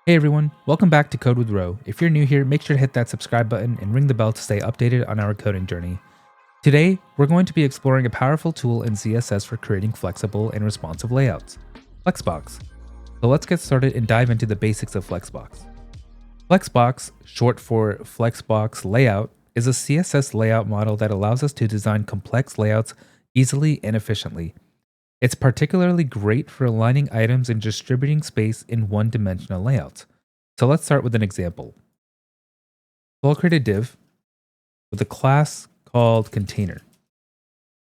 Hey everyone, welcome back to Code with Ro. If you're new here, make sure to hit that subscribe button and ring the bell to stay updated on our coding journey. Today, we're going to be exploring a powerful tool in CSS for creating flexible and responsive layouts, Flexbox. So let's get started and dive into the basics of Flexbox. Flexbox, short for Flexbox Layout, is a CSS layout model that allows us to design complex layouts easily and efficiently. It's particularly great for aligning items and distributing space in one-dimensional layouts. So let's start with an example. So I'll create a div with a class called container.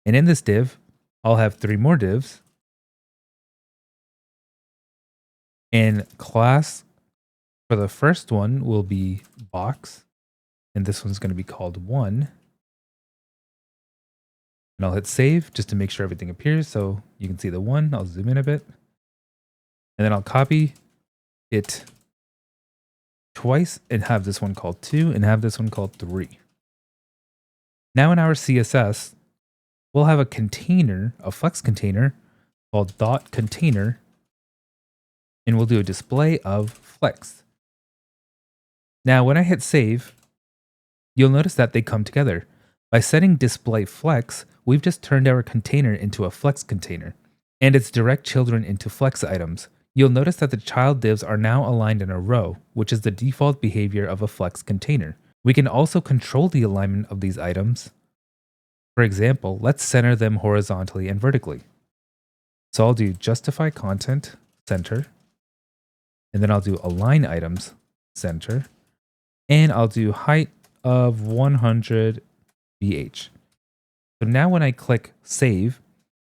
And in this div, I'll have three more divs. And class for the first one will be box. And this one's going to be called 1. And I'll hit save just to make sure everything appears. So you can see the 1. I'll zoom in a bit. And then I'll copy it twice and have this one called 2 and have this one called 3. Now in our CSS, we'll have a container, a flex container called .container, and we'll do a display of flex. Now when I hit save, you'll notice that they come together. By setting display flex, we've just turned our container into a flex container, and its direct children into flex items. You'll notice that the child divs are now aligned in a row, which is the default behavior of a flex container. We can also control the alignment of these items. For example, let's center them horizontally and vertically. So I'll do justify content, center, and then I'll do align items, center, and I'll do height of 100 VH. So now when I click save,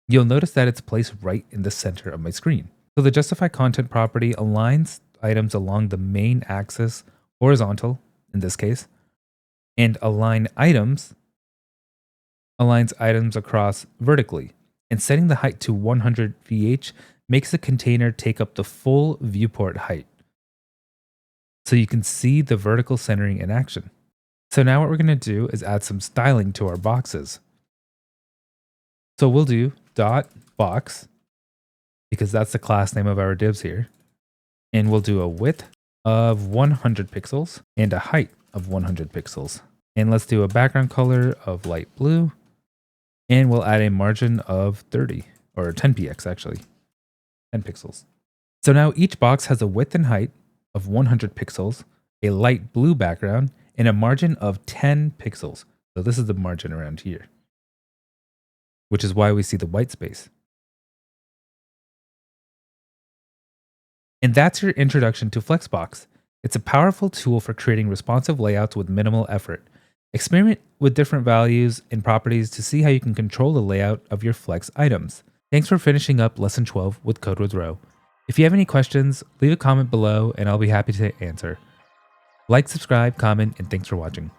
you'll notice that it's placed right in the center of my screen. So the justify content property aligns items along the main axis, horizontal in this case, and align items aligns items across vertically. And setting the height to 100 VH makes the container take up the full viewport height. So you can see the vertical centering in action. So now what we're going to do is add some styling to our boxes. So we'll do .box, because that's the class name of our divs here. And we'll do a width of 100 pixels and a height of 100 pixels. And let's do a background color of light blue. And we'll add a margin of 30, or 10 px actually, 10 pixels. So now each box has a width and height of 100 pixels, a light blue background, and a margin of 10 pixels. So this is the margin around here, which is why we see the white space. And that's your introduction to Flexbox. It's a powerful tool for creating responsive layouts with minimal effort. Experiment with different values and properties to see how you can control the layout of your Flex items. Thanks for finishing up Lesson 12 with Code with Ro. If you have any questions, leave a comment below and I'll be happy to answer. Like, subscribe, comment, and thanks for watching.